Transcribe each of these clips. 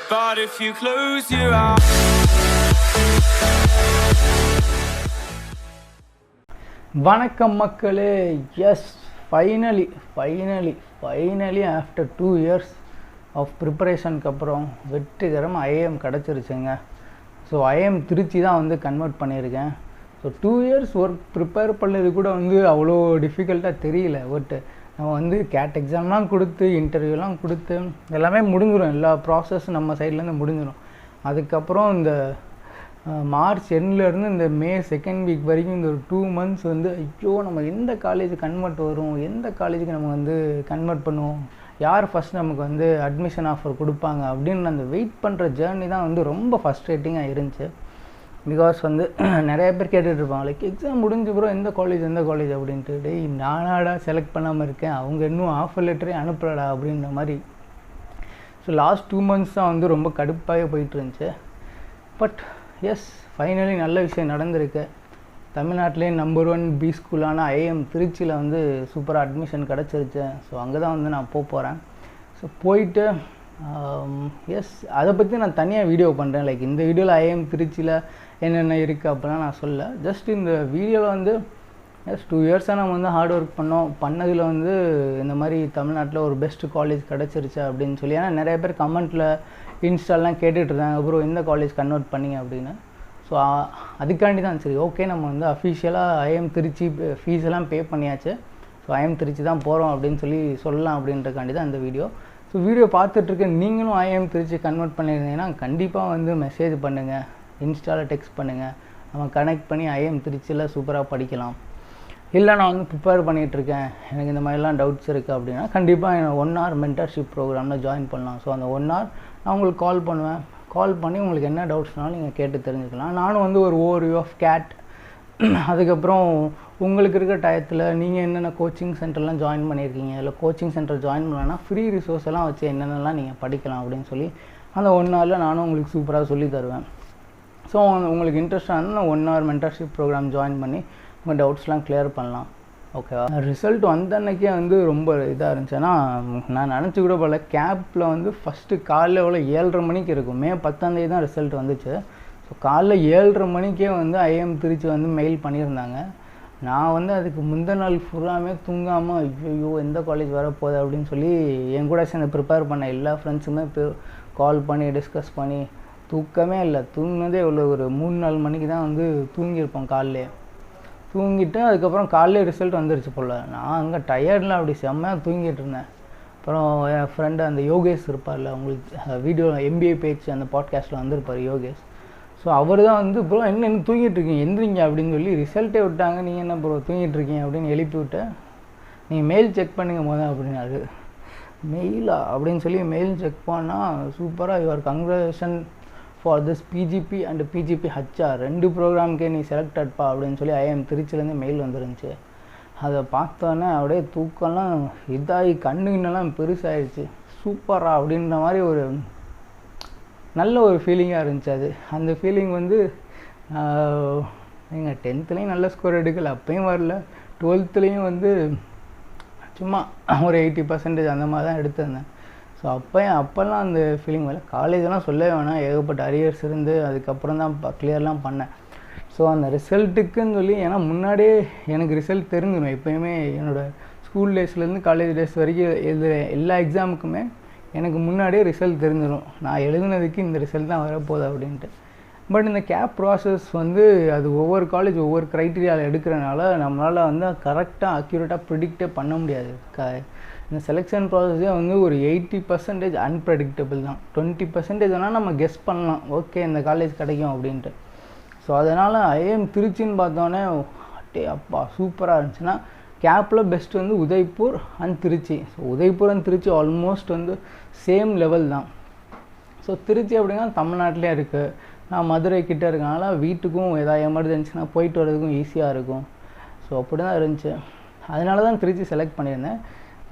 But if you close your eyes. வணக்கம் மக்களே. Yes, finally after 2 years of ப்ரிப்பரேஷனுக்கு அப்புறம் வெற்றிகரமாக ஐஏஎம் கிடச்சிருச்சுங்க. ஸோ ஐஏஎம் திருச்சி தான் வந்து கன்வெர்ட் பண்ணியிருக்கேன். ஸோ 2 years ஒர்க் ப்ரிப்பேர் பண்ணது கூட வந்து அவ்வளோ டிஃபிகல்ட்டாக தெரியல. பட் நம்ம வந்து கேட் எக்ஸாம்லாம் கொடுத்து இன்டர்வியூலாம் கொடுத்து எல்லாமே முடிஞ்சிடும். எல்லா ப்ராசஸும் நம்ம சைட்லேருந்து முடிஞ்சிடும். அதுக்கப்புறம் இந்த மார்ச் எண்ட்லேருந்து இந்த மே 2nd வீக் வரைக்கும் இந்த ஒரு 2 months வந்து ஐயோ நம்ம எந்த காலேஜ் கன்வெர்ட் வரும், எந்த காலேஜுக்கு நம்ம வந்து கன்வெர்ட் பண்ணுவோம், யார் ஃபஸ்ட் நமக்கு வந்து அட்மிஷன் ஆஃபர் கொடுப்பாங்க அப்படின்னு அந்த வெயிட் பண்ணுற ஜேர்னி தான் வந்து ரொம்ப ஃப்ரஸ்ட்ரேட்டிங்காக இருந்துச்சு. பிகாஸ் வந்து நிறைய பேர் கேட்டுட்ருப்பாங்க, லைக் எக்ஸாம் முடிஞ்ச பிறகு எந்த காலேஜ் அப்படின்ட்டு. டேய் நானாடா செலக்ட் பண்ணாமல் இருக்கேன், அவங்க இன்னும் ஆஃபர் லெட்டரே அனுப்புகிறடா அப்படின்ற மாதிரி. ஸோ லாஸ்ட் 2 months தான் வந்து ரொம்ப கடுப்பாக போயிட்டு இருந்துச்சு. பட் எஸ், ஃபைனலி நல்ல விஷயம் நடந்திருக்கு. தமிழ்நாட்டிலே நம்பர் 1 பி ஸ்கூலான ஐஏஎம் திருச்சியில் வந்து சூப்பராக அட்மிஷன் கிடச்சிருச்சு. ஸோ அங்கே தான் வந்து நான் போகிறேன். ஸோ போயிட்டு எஸ், அதை பற்றி நான் தனியாக வீடியோ பண்ணுறேன். லைக் இந்த வீடியோவில் ஐஏஎம் திருச்சியில் என்னென்ன இருக்குது அப்படிலாம் நான் சொல்ல. ஜஸ்ட் இந்த வீடியோவில் வந்து எஸ் 2 yearsஸாக நம்ம வந்து ஹார்ட் ஒர்க் பண்ணதில் வந்து இந்த மாதிரி தமிழ்நாட்டில் ஒரு பெஸ்ட்டு காலேஜ் கிடச்சிருச்சு அப்படின்னு சொல்லி. ஏன்னா நிறைய பேர் கமெண்ட்டில் இன்ஸ்டால்லாம் கேட்டுட்ருந்தாங்க, அப்புறம் எந்த காலேஜ் கன்வெர்ட் பண்ணிங்க அப்படின்னு. ஸோ அதுக்காண்டி தான் சரி ஓகே நம்ம வந்து அஃபிஷியலாக ஐஎம் திருச்சி ஃபீஸ் எல்லாம் பே பண்ணியாச்சு. ஸோ ஐஎம் திருச்சி தான் போகிறோம் அப்படின்னு சொல்லலாம் அப்படின்றக்காண்டி தான் இந்த வீடியோ. ஸோ வீடியோ பார்த்துட்ருக்க நீங்களும் ஐஎம் திருச்சி கன்வெர்ட் பண்ணியிருந்தீங்கன்னா கண்டிப்பாக வந்து மெசேஜ் பண்ணுங்கள், இன்ஸ்டாவில் டெக்ஸ்ட் பண்ணுங்கள். நம்ம கனெக்ட் பண்ணி ஐஎம் திருச்சியில் சூப்பராக படிக்கலாம். இல்லை நான் வந்து ப்ரிப்பேர் பண்ணிகிட்ருக்கேன், எனக்கு இந்த மாதிரிலாம் டவுட்ஸ் இருக்குது அப்படின்னா கண்டிப்பாக எனக்கு 1 hour மென்டர்ஷிப் ப்ரோக்ராமில் ஜாயின் பண்ணலாம். ஸோ அந்த 1 hour நான் உங்களுக்கு கால் பண்ணுவேன். கால் பண்ணி உங்களுக்கு என்ன டவுட்ஸ்னாலும் நீங்கள் கேட்டு தெரிஞ்சுக்கலாம். நானும் வந்து ஒரு ஓவர்வியூ ஆஃப் கேட், அதுக்கப்புறம் உங்களுக்கு இருக்க டயத்தில் நீங்கள் என்னென்ன கோச்சிங் சென்டர்லாம் ஜாயின் பண்ணியிருக்கீங்க, இல்லை கோச்சிங் சென்டர் ஜாயின் பண்ணலன்னா ஃப்ரீ ரிசோர்ஸ் எல்லாம் வச்சு என்னென்னலாம் நீங்கள் படிக்கலாம் அப்படின்னு சொல்லி அந்த 1 hourல நானும் உங்களுக்கு சூப்பராக சொல்லி தருவேன். ஸோ உங்களுக்கு இன்ட்ரெஸ்டாக இருந்தால் நான் 1 hour மென்டர்ஷிப் ப்ரோக்ராம் ஜாயின் பண்ணி உங்கள் டவுட்ஸ்லாம் கிளியர் பண்ணலாம். ஓகேவா? ரிசல்ட் வந்த அன்றைக்கே வந்து ரொம்ப இதாக இருந்துச்சு. ஏன்னா நான் நினச்சி கூட போல கேப்பில் வந்து ஃபஸ்ட்டு காலைல எவ்வளோ 7:30 மணிக்கு இருக்கும். மே 10ஆம் தேதி தான் ரிசல்ட் வந்துச்சு. ஸோ காலைல 7:30 மணிக்கே வந்து ஐஎம் திருச்சி வந்து மெயில் பண்ணியிருந்தாங்க. நான் வந்து அதுக்கு முந்தின நாள் ஃபுல்லாமே தூங்காமல் ஐயோ எந்த காலேஜ் வரப்போகுது அப்படின்னு சொல்லி என் கூட சேர்ந்து ப்ரிப்பேர் பண்ண எல்லா ஃப்ரெண்ட்ஸுமே கால் பண்ணி டிஸ்கஸ் பண்ணி தூக்கமே இல்லை. தூங்கினதே இவ்வளோ ஒரு 3-4 மணிக்கு தான் வந்து தூங்கியிருப்போம். காலைலே தூங்கிட்டு அதுக்கப்புறம் காலையிலே ரிசல்ட் வந்துருச்சு போல். நான் அங்கே டயர்டில் அப்படி செம்மையாக தூங்கிட்டு இருந்தேன். அப்புறம் என் ஃப்ரெண்டு அந்த யோகேஷ் இருப்பார்ல, உங்களுக்கு வீடியோ MBA பேஜ் அந்த பாட்காஸ்ட்டில் வந்திருப்பார் யோகேஷ். ஸோ அவர் தான் வந்து ப்ரோ என்ன தூங்கிட்டு இருக்கீங்க, எந்திரிங்க அப்படின்னு சொல்லி ரிசல்ட்டே விட்டாங்க, நீங்கள் என்ன ப்ரோ தூங்கிட்டு இருக்கீங்க அப்படின்னு எழுப்பி விட்டு நீங்கள் மெயில் செக் பண்ணுங்க போதும் அப்படின்னாரு. மெயிலா அப்படின்னு சொல்லி மெயில் செக் பண்ணால் சூப்பராக your congratulation for this PGP and PGP HR 2 ப்ரோக்ராமுக்கே நீ செலக்டட்ப்பா அப்படின்னு சொல்லி ஐஎம் திருச்சிலேருந்து மெயில் வந்துருந்துச்சு. அதை பார்த்தோன்னே அப்படியே தூக்கம்லாம் இதாகி கண்ணுன்னெல்லாம் பெருசாகிடுச்சு. சூப்பரா அப்படின்ற மாதிரி ஒரு நல்ல ஒரு ஃபீலிங்காக இருந்துச்சு அது. அந்த ஃபீலிங் வந்து எங்கள் 10th நல்ல ஸ்கோர் எடுக்கலை, அப்பயும் வரல. 12th வந்து சும்மா ஒரு 80% அந்த மாதிரி தான் எடுத்திருந்தேன். ஸோ அப்போல்லாம் அந்த ஃபீலிங் வரல. காலேஜெல்லாம் சொல்லவே வேணாம், ஏகப்பட்ட அரியர்ஸ் இருந்து அதுக்கப்புறம் தான் கிளியர்லாம் பண்ணேன். ஸோ அந்த ரிசல்ட்டுக்குன்னு சொல்லி, ஏன்னா முன்னாடியே எனக்கு ரிசல்ட் தெரிஞ்சிடும். எப்போயுமே என்னோடய ஸ்கூல் டேஸ்லேருந்து காலேஜ் டேஸ் வரைக்கும் எல்லா எக்ஸாமுக்குமே எனக்கு முன்னாடியே ரிசல்ட் தெரிஞ்சிடும், நான் எழுதுனதுக்கு இந்த ரிசல்ட் தான் வரப்போகுது அப்படின்ட்டு. பட் இந்த கேப் ப்ராசஸ் வந்து அது ஒவ்வொரு காலேஜ் ஒவ்வொரு க்ரைட்டீரியாவில் எடுக்கிறனால நம்மளால் வந்து கரெக்டாக அக்யூரேட்டாக ப்ரிடிக்டே பண்ண முடியாது. இந்த செலெக்ஷன் ப்ராசஸே வந்து ஒரு 80% அன்ப்ரெடிக்டபிள் தான். 20% வேணால் நம்ம கெஸ் பண்ணலாம், ஓகே இந்த காலேஜ் கிடைக்கும் அப்படின்ட்டு. ஸோ அதனால் ஐஎம் திருச்சின்னு பார்த்தோன்னே அப்பா சூப்பராக இருந்துச்சுன்னா, கேப்பில் பெஸ்ட் வந்து Udaipur and Trichy. So Udaipur and Trichy almost வந்து சேம் லெவல் தான். ஸோ திருச்சி அப்படின்னா தமிழ்நாட்டிலே இருக்குது, நான் மதுரை கிட்டே இருக்கனால வீட்டுக்கும் ஏதாவது எமர்ஜென்சினா போயிட்டு வர்றதுக்கும் ஈஸியாக இருக்கும். ஸோ அப்படி தான் இருந்துச்சு. அதனால தான் திருச்சி செலக்ட் பண்ணியிருந்தேன்.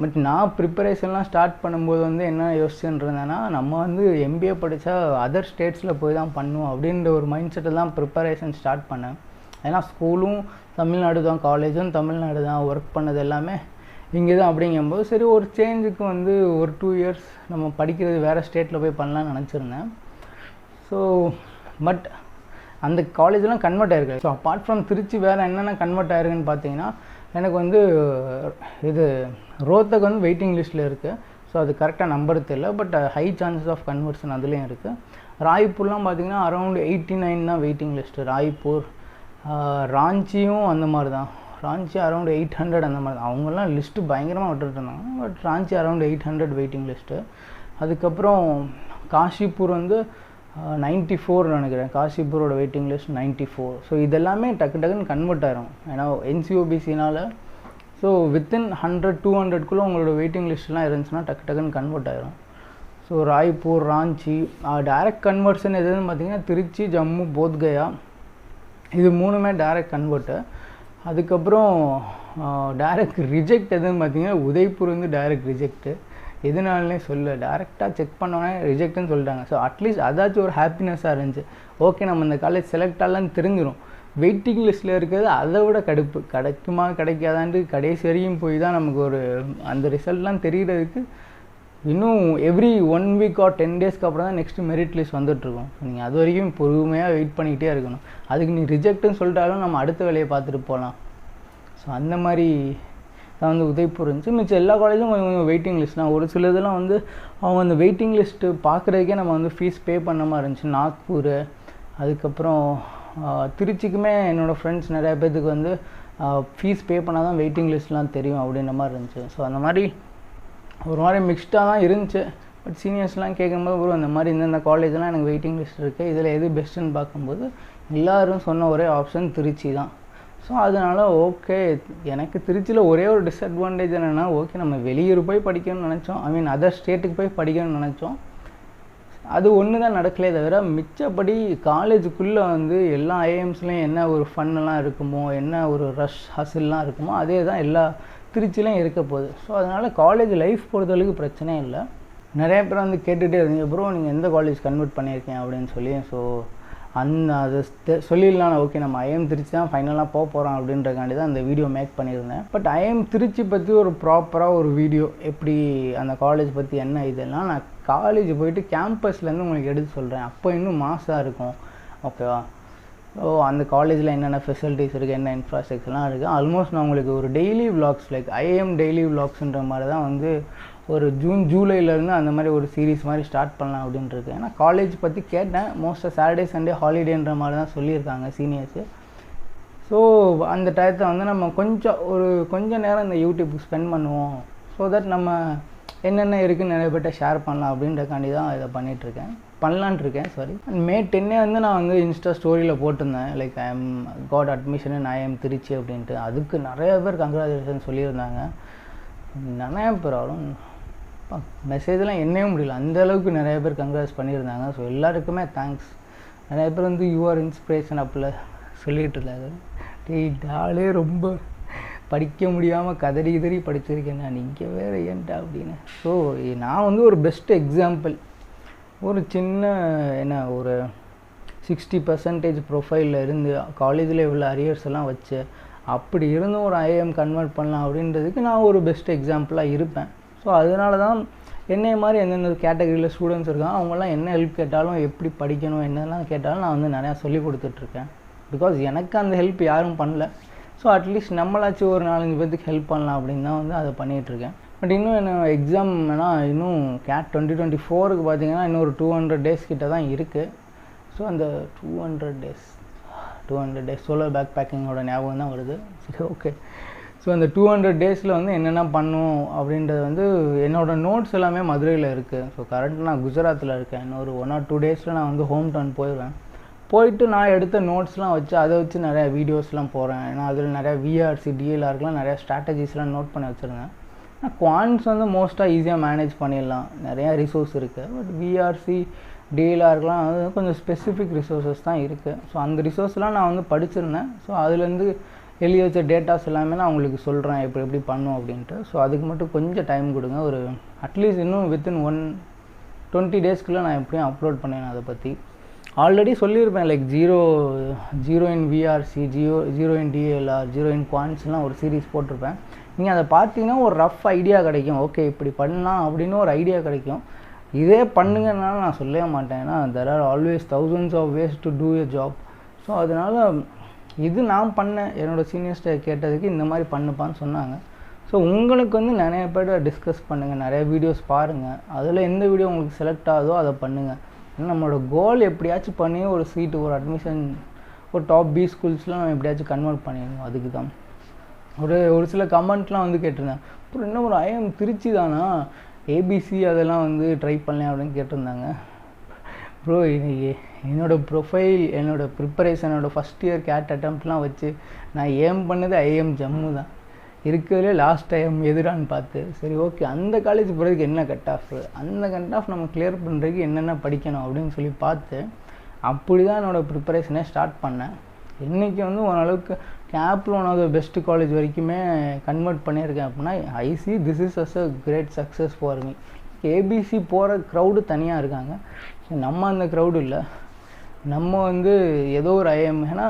பட் நான் ப்ரிப்பரேஷன்லாம் ஸ்டார்ட் பண்ணும்போது வந்து என்ன யோசிச்சுன்னு இருந்தேன்னா, நம்ம வந்து MBA படித்தா அதர் ஸ்டேட்ஸில் போய் தான் பண்ணுவோம் அப்படின்ற ஒரு மைண்ட் செட்டில் தான் ப்ரிப்பரேஷன் ஸ்டார்ட் பண்ணேன். ஏன்னா ஸ்கூலும் தமிழ்நாடு தான், காலேஜும் தமிழ்நாடு தான், ஒர்க் பண்ணது எல்லாமே இங்கே தான் அப்படிங்கும்போது சரி ஒரு சேஞ்சுக்கு வந்து ஒரு 2 இயர்ஸ் நம்ம படிக்கிறது வேறு ஸ்டேட்டில் போய் பண்ணலான்னு நினச்சிருந்தேன். ஸோ பட் அந்த காலேஜ்லாம் கன்வெர்ட் ஆயிருக்கு. ஸோ அப்பார்ட் ஃப்ரம் திருச்சி வேறு என்னென்ன கன்வெர்ட் ஆயிருக்குன்னு பார்த்தீங்கன்னா, எனக்கு வந்து இது ரோத்தக் வந்து வெயிட்டிங் லிஸ்ட்டில் இருக்குது. ஸோ அது கரெக்டாக நம்பர் தெரியல, but high chances of conversion அதுலேயும் இருக்குது. ராய்ப்பூர்லாம் பார்த்திங்கன்னா அரௌண்ட் 89 தான் வெயிட்டிங் லிஸ்ட்டு. ராய்ப்பூர், ராஞ்சியும் அந்த மாதிரி தான். ராஞ்சி அரௌண்ட் 800 அந்த மாதிரி தான். அவங்கெல்லாம் லிஸ்ட்டு பயங்கரமாக விட்டுட்டு இருந்தாங்க. But Ranchi around 800 waiting list. அதுக்கப்புறம் காஷிப்பூர் வந்து 94 நினைக்கிறேன். காஷிப்பூரோட வெயிட்டிங் லிஸ்ட் 94. ஸோ இதெல்லாமே டக்குன்னு கன்வெர்ட் ஆகிரும். ஏன்னா NCOBCனால் ஸோ வித்தின் 100-200 உங்களோட வெயிட்டிங் லிஸ்ட்லாம் இருந்துச்சுன்னா டக்குன்னு கன்வெர்ட் ஆகிரும். So Raipur, Ranchi direct conversion எதுன்னு பார்த்தீங்கன்னா திருச்சி, ஜம்மு, போத்கயா இது 3மே டைரக்ட் கன்வெர்ட்டு. அதுக்கப்புறம் டைரக்ட் ரிஜெக்ட் எதுன்னு பார்த்தீங்கன்னா உதய்பூர் வந்து டைரக்ட் ரிஜெக்ட்டு. எதுனாலே சொல்ல டேரெக்டாக செக் பண்ணோன்னே ரிஜெக்ட்னு சொல்லிட்டாங்க. ஸோ அட்லீஸ்ட் அதாச்சும் ஒரு ஹாப்பினஸ்ஸாக இருந்துச்சு. ஓகே நம்ம இந்த காலேஜ் செலக்ட் ஆகலான்னு தெரிஞ்சிடும். வெயிட்டிங் லிஸ்ட்டில் இருக்கிறது அதை விட கடுப்பு. கிடைக்குமா கிடைக்காதான்ட்டு கடைசி வரையும் போய் தான் நமக்கு ஒரு அந்த ரிசல்ட்லாம் தெரிகிறதுக்கு இன்னும் எவ்ரி 1 வீக் ஆர் 10 டேஸ்க்கு அப்புறம் தான் நெக்ஸ்ட்டு மெரிட் லிஸ்ட் வந்துட்டுருக்கோம். நீங்கள் அது வரைக்கும் பொறுமையாக வெயிட் பண்ணிக்கிட்டே இருக்கணும். அதுக்கு நீ ரிஜெக்ட்னு சொல்லிட்டாலும் நம்ம அடுத்த வேலையை பார்த்துட்டு போகலாம். ஸோ அந்த மாதிரி தான் வந்து உதய்பூர் இருந்துச்சு. மிச்சம் எல்லா காலேஜும் கொஞ்சம் வெயிட்டிங் லிஸ்ட் தான். ஒரு சில இதெல்லாம் வந்து அவங்க அந்த வெயிட்டிங் லிஸ்ட்டு பார்க்குறதுக்கே நம்ம வந்து ஃபீஸ் பே பண்ண மாதிரி இருந்துச்சு. நாக்பூர், அதுக்கப்புறம் திருச்சிக்குமே என்னோடய ஃப்ரெண்ட்ஸ் நிறையா பேர்த்துக்கு வந்து ஃபீஸ் பே பண்ணால் தான் வெயிட்டிங் லிஸ்ட்லாம் தெரியும் அப்படின்ற மாதிரி இருந்துச்சு. ஸோ அந்த மாதிரி ஒரு மாதிரி மிக்ஸ்டாக தான் இருந்துச்சு. பட் சீனியர்ஸ்லாம் கேட்கும்போது ஒரு அந்த மாதிரி இந்தந்த காலேஜெலாம் எனக்கு வெயிட்டிங் லிஸ்ட் இருக்குது, இதில் எது பெஸ்ட்டுன்னு பார்க்கும்போது எல்லோரும் சொன்ன ஒரே ஆப்ஷன் திருச்சி தான். ஸோ அதனால் ஓகே, எனக்கு திருச்சியில் ஒரே ஒரு டிஸ்அட்வான்டேஜ் என்னென்னா, ஓகே நம்ம வெளியூர் போய் படிக்கணும்னு நினச்சோம், ஐ மீன் அதர் ஸ்டேட்டுக்கு போய் படிக்கணும்னு நினச்சோம். அது ஒன்று தான் நடக்கலே தவிர மிச்சப்படி காலேஜுக்குள்ளே வந்து எல்லா ஐஎம்ஸ்லேயும் என்ன ஒரு ஃபன்னெல்லாம் இருக்குமோ, என்ன ஒரு ரஷ் ஹசில்லாம் இருக்குமோ அதே தான் எல்லா திருச்சிலையும் இருக்க போகுது. ஸோ அதனால் காலேஜ் லைஃப் பொறுத்தளவுக்கு பிரச்சனையே இல்லை. நிறைய பேர் வந்து கேட்டுகிட்டே இருந்தீங்க, ப்ரோ நீங்கள் எந்த காலேஜ் கன்வெர்ட் பண்ணியிருக்கேன் அப்படின்னு சொல்லி. ஸோ அது சொல்லிடலாம். ஓகே நம்ம ஐஎம் திருச்சி தான் ஃபைனலாக போக போகிறோம் அப்படின்றக்காண்டி தான் அந்த வீடியோ மேக் பண்ணியிருந்தேன். பட் ஐஎம் திருச்சி பற்றி ஒரு ப்ராப்பராக ஒரு வீடியோ, எப்படி அந்த காலேஜ் பற்றி என்ன இதெல்லாம் நான் காலேஜ் போயிட்டு கேம்பஸ்லேருந்து உங்களுக்கு எடுத்து சொல்கிறேன். அப்போ இன்னும் மாசாக இருக்கும். ஓகேவா? ஸோ அந்த காலேஜில் என்னென்ன ஃபெசிலிட்டிஸ் இருக்குது, என்ன இன்ஃப்ராஸ்ட்ரக்சர்லாம் இருக்குது. ஆல்மோஸ்ட் நான் உங்களுக்கு ஒரு daily vlogs like I'm daily விலாக்ஸ்ன்ற மாதிரி தான் வந்து ஒரு ஜூலைலேருந்து அந்த மாதிரி ஒரு சீரீஸ் மாதிரி ஸ்டார்ட் பண்ணலாம் அப்படின்றது. ஏன்னா காலேஜ் பற்றி கேட்டேன், மோஸ்ட்டாக சாட்டர்டே சண்டே ஹாலிடேன்ற மாதிரி தான் சொல்லியிருக்காங்க சீனியர்ஸு. ஸோ அந்த டயத்தை வந்து நம்ம கொஞ்சம் நேரம் இந்த யூடியூப்புக்கு ஸ்பெண்ட் பண்ணுவோம். ஸோ தட் நம்ம என்னென்ன இருக்குதுன்னு நிறைய பேர்ட்ட ஷேர் பண்ணலாம் அப்படின்றக்காண்டி தான் இதை பண்ணலான்ட்ருக்கேன். சாரி. மே 10 வந்து நான் வந்து இன்ஸ்டா ஸ்டோரியில் போட்டிருந்தேன், like I am got admission in IIM Trichy அப்படின்ட்டு. அதுக்கு நிறைய பேர் கங்க்ராச்சுலேஷன் சொல்லியிருந்தாங்க. நிறைய பேர் ஆளும் மெசேஜெலாம் என்னவே முடியல, அந்தளவுக்கு நிறைய பேர் கங்க்ராட்ஸ் பண்ணியிருந்தாங்க. ஸோ எல்லாருக்குமே தேங்க்ஸ். நிறைய பேர் வந்து யூஆர் இன்ஸ்பிரேஷன் அப்பில் சொல்லிகிட்டு இருந்தாங்க. ஆளே ரொம்ப படிக்க முடியாமல் கதறி படிச்சிருக்கேன் நான், நீங்கள் வேறு ஏன்ட்டா அப்படின்னு. ஸோ நான் வந்து ஒரு பெஸ்ட் எக்ஸாம்பிள். ஒரு சின்ன ஒரு 60% ப்ரொஃபைலில் இருந்து காலேஜில் இவ்வளோ அரியர்ஸ் எல்லாம் வச்சு அப்படி இருந்து ஒரு ஐஎம் கன்வெர்ட் பண்ணலாம் அப்படின்றதுக்கு நான் ஒரு பெஸ்ட் எக்ஸாம்பிளாக இருப்பேன். ஸோ அதனால தான் என்னைய மாதிரி எந்தெந்த கேட்டகரியில் ஸ்டூடெண்ட்ஸ் இருக்காங்க அவங்களாம் என்ன ஹெல்ப் கேட்டாலும், எப்படி படிக்கணும் என்னெல்லாம் கேட்டாலும் நான் வந்து நிறையா சொல்லி கொடுத்துட்ருக்கேன். பிகாஸ் எனக்கு அந்த ஹெல்ப் யாரும் பண்ணல. ஸோ அட்லீஸ்ட் நம்மளாச்சும் ஒரு 4-5 பேருக்கு ஹெல்ப் பண்ணலாம் அப்படின்னு தான் வந்து அதை பண்ணிகிட்ருக்கேன். பட் இன்னும் என்ன எக்ஸாம் இன்னும் கேட் 2024க்கு பார்த்தீங்கன்னா இன்னும் ஒரு 200 டேஸ் கிட்ட தான் இருக்குது. ஸோ அந்த 200 டேஸ் சோலர் பேக் பேக்கிங்கோட ஞாபகம் தான் வருது. சரி, ஓகே. ஸோ அந்த 200 டேஸில் வந்து என்னென்ன பண்ணும் அப்படின்றது வந்து என்னோடய நோட்ஸ் எல்லாமே மதுரையில் இருக்குது. ஸோ கரண்ட்டாக நான் குஜராத்தில் இருக்கேன். இன்னொரு 1 or 2 டேஸில் நான் வந்து ஹோம் டவுன் போயிட்டு நான் எடுத்த நோட்ஸ்லாம் வச்சு அதை வச்சு நிறையா வீடியோஸ்லாம் போகிறேன். ஏன்னா அதில் நிறையா விஆர்சி டிஎல்ஆருக்குலாம் நிறையா ஸ்ட்ராட்டஜிஸ்லாம் நோட் பண்ணி வச்சுருந்தேன். ஆனால் குவான்ஸ் வந்து மோஸ்ட்டாக ஈஸியாக மேனேஜ் பண்ணிடலாம், நிறையா ரிசோர்ஸ் இருக்குது. பட் விஆர்சி டிஎல்ஆருக்குலாம் வந்து கொஞ்சம் ஸ்பெசிஃபிக் ரிசோர்ஸஸ் தான் இருக்குது. ஸோ அந்த ரிசோர்ஸ்லாம் நான் வந்து படிச்சிருந்தேன். ஸோ அதுலேருந்து எழுதி வச்ச டேட்டாஸ் எல்லாமே நான் உங்களுக்கு சொல்கிறேன் எப்படி பண்ணும் அப்படின்ட்டு. ஸோ அதுக்கு மட்டும் கொஞ்சம் டைம் கொடுங்க. ஒரு அட்லீஸ்ட் இன்னும் வித்தின் 20 டேஸ்க்குள்ளே நான் எப்படியும் அப்லோட் பண்ணேன். அதை பற்றி ஆல்ரெடி சொல்லியிருப்பேன், like zero in VRC, zero in DLR, zero in குவான்ஸ்லாம் ஒரு சீரீஸ் போட்டிருப்பேன். நீங்கள் அதை பார்த்தீங்கன்னா ஒரு ரஃப் ஐடியா கிடைக்கும், ஓகே இப்படி பண்ணலாம் அப்படின்னு ஒரு ஐடியா கிடைக்கும். இதே பண்ணுங்கன்னால நான் சொல்லவே மாட்டேன், ஏன்னா there are always thousands of ways to do a job. So அதனால் இது நான் பண்ணேன், என்னோடய சீனியர்ஸ்ட்டை கேட்டதுக்கு இந்த மாதிரி பண்ணுப்பான்னு சொன்னாங்க. ஸோ உங்களுக்கு வந்து நிறைய பேர் டிஸ்கஸ் பண்ணுங்கள், நிறைய வீடியோஸ் பாருங்கள், அதில் எந்த வீடியோ உங்களுக்கு செலக்ட் ஆகுதோ அதை பண்ணுங்கள். ஏன்னா நம்மளோட கோல் எப்படியாச்சும் பண்ணி ஒரு சீட்டு, ஒரு அட்மிஷன், ஒரு டாப் பி ஸ்கூல்ஸ்லாம் நம்ம எப்படியாச்சும் கன்வெர்ட் பண்ணிடணும். அதுக்கு தான் ஒரு சில கமெண்ட்லாம் வந்து கேட்டிருந்தேன், அப்புறம் இன்னும் ஒரு ஐஎம் திருச்சி தானா, ஏபிசி அதெல்லாம் வந்து ட்ரை பண்ணேன் அப்படின்னு கேட்டிருந்தாங்க. ப்ரோ இன்னைக்கு என்னோடய ப்ரொஃபைல், என்னோடய ப்ரிப்பரேஷன், என்னோடய ஃபஸ்ட் இயர் கேட் அட்டம்ப்ட்லாம் வச்சு நான் ஏம் பண்ணது ஐஎம் ஜம்மு தான். இருக்கிறதுலே லாஸ்ட் டைம் எதிரான்னு பார்த்து, சரி ஓகே அந்த காலேஜ் போகிறதுக்கு என்ன கட் ஆஃப், அந்த கட் ஆஃப் நம்ம கிளியர் பண்ணுறதுக்கு என்னென்ன படிக்கணும் அப்படின்னு சொல்லி பார்த்து அப்படி தான் என்னோடய ப்ரிப்பரேஷனே ஸ்டார்ட் பண்ணேன். இன்றைக்கி வந்து ஓரளவுக்கு கேப்பில் one of the best college வரைக்குமே கன்வெர்ட் பண்ணியிருக்கேன். அப்படின்னா I see this is as a great success for me. ABC போகிற க்ரௌடு தனியாக இருக்காங்க, நம்ம அந்த க்ரௌடு இல்லை. நம்ம வந்து ஏதோ ஒரு ஐஎம், ஏன்னா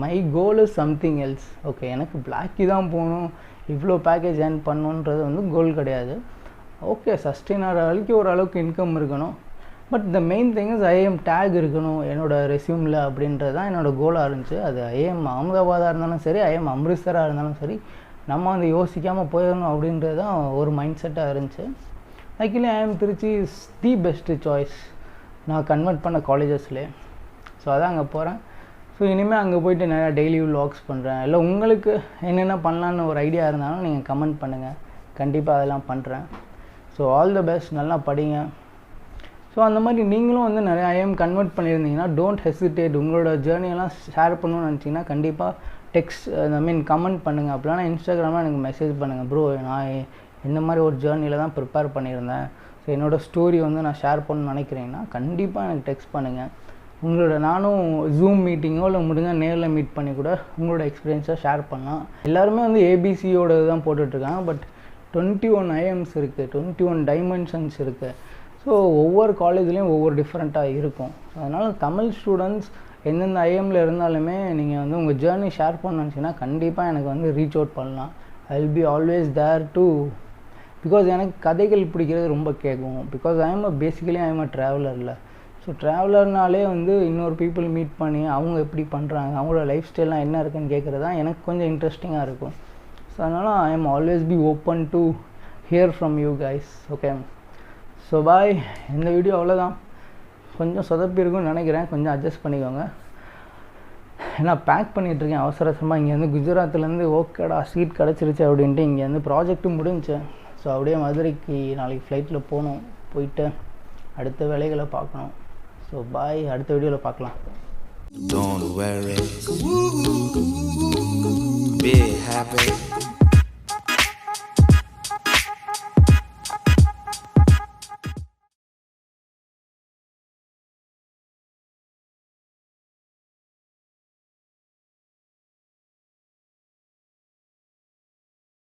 my goal is something else. Okay எனக்கு பிளாக்கி தான் போகணும், இவ்வளோ பேக்கேஜ் ஏர்ன் பண்ணணுன்றது வந்து கோல் கிடையாது. ஓகே சஸ்டெயின் ஆகிற வரைக்கும் ஓரளவுக்கு இன்கம் இருக்கணும், but the main thing is IIM tag இருக்கணும் என்னோடய ரெஸ்யூமில் அப்படின்றது தான் என்னோடய கோலாக இருந்துச்சு. அது ஐஎம் அகமதாபாதாக இருந்தாலும் சரி, ஐஎம் அம்ரித்சராக இருந்தாலும் சரி, நம்ம வந்து யோசிக்காமல் போயிடணும் அப்படின்றது தான் ஒரு மைண்ட் செட்டாக இருந்துச்சு. Actually IIM Trichy is the best choice நான் கன்வெர்ட் பண்ண காலேஜஸ்லேயே. ஸோ அதான் அங்கே போகிறேன். ஸோ இனிமேல் அங்கே போய்ட்டு நிறையா டெய்லி விலாக்ஸ் பண்ணுறேன். இல்லை உங்களுக்கு என்னென்ன பண்ணலான்னு ஒரு ஐடியா இருந்தாலும் நீங்கள் கமெண்ட் பண்ணுங்கள், கண்டிப்பாக அதெல்லாம் பண்ணுறேன். ஸோ ஆல் த பெஸ்ட், நல்லா படிங்க. ஸோ அந்த மாதிரி நீங்களும் வந்து நிறையா ஐஎம் கன்வெர்ட் பண்ணியிருந்தீங்கன்னா டோன்ட் ஹெசிடேட், உங்களோட ஜேர்னியெல்லாம் ஷேர் பண்ணணும்னு நினச்சிங்கன்னா கண்டிப்பாக டெக்ஸ்ட் கமெண்ட் பண்ணுங்கள். அப்படின்னா இன்ஸ்டாகிராமில் எனக்கு மெசேஜ் பண்ணுங்கள், ப்ரோ நான் இந்த மாதிரி ஒரு ஜேர்னியில் தான் ப்ரிப்பேர் பண்ணியிருந்தேன், ஸோ என்னோடய ஸ்டோரி வந்து நான் ஷேர் பண்ணணும்னு நினைக்கிறீங்கன்னா கண்டிப்பாக எனக்கு டெக்ஸ்ட் பண்ணுங்கள். உங்களோட நானும் ஜூம் மீட்டிங்கோ இல்லை முடிஞ்சால் நேரில் மீட் பண்ணி கூட உங்களோட எக்ஸ்பீரியன்ஸை ஷேர் பண்ணலாம். எல்லாருமே வந்து ஏபிசியோட தான் போட்டுட்ருக்காங்க, பட் 21 ஐஎம்ஸ் இருக்குது, 21 டைமென்ஷன்ஸ் இருக்குது. ஸோ ஒவ்வொரு காலேஜ்லேயும் ஒவ்வொரு டிஃப்ரெண்ட்டாக இருக்கும். அதனால் தமிழ் ஸ்டூடெண்ட்ஸ் எந்தெந்த ஐஎம்மில் இருந்தாலுமே நீங்கள் வந்து உங்கள் ஜேர்னி ஷேர் பண்ணணும்னு நினச்சிங்கன்னா கண்டிப்பாக எனக்கு வந்து ரீச் அவுட் பண்ணலாம். I will be always there to, because எனக்கு கதைகள் பிடிக்கிறது ரொம்ப கேட்கும். பிகாஸ் பேசிக்கலி ஐஎம் அ ட்ராவலரில். ஸோ ட்ராவலர்னாலே வந்து இன்னொரு பீப்புள் மீட் பண்ணி அவங்க எப்படி பண்ணுறாங்க, அவங்களோட லைஃப் ஸ்டைல்லாம் என்ன இருக்குன்னு கேட்குறது தான் எனக்கு கொஞ்சம் இன்ட்ரெஸ்டிங்காக இருக்கும். ஸோ அதனால் I am always be open to hear from you guys. Okay so bye. இந்த வீடியோ அவ்வளோதான், கொஞ்சம் சொதப்பி இருக்குன்னு நினைக்கிறேன், கொஞ்சம் அட்ஜஸ்ட் பண்ணிக்கோங்க. ஏன்னா பேக் பண்ணிகிட்ருக்கேன் அவசரமாக. இங்கேருந்து குஜராத்லேருந்து ஓகேடா சீட் கிடச்சிருச்சு அப்படின்ட்டு இங்கேருந்து ப்ராஜெக்ட்டும் முடிஞ்சு. ஸோ அப்படியே மதுரைக்கு நாளைக்கு ஃப்ளைட்டில் போகணும், போயிட்டு அடுத்த வேலைகளை பார்க்கணும். ஸோ பாய், அடுத்த வீடியோவில் பார்க்கலாம். Don't worry, be happy.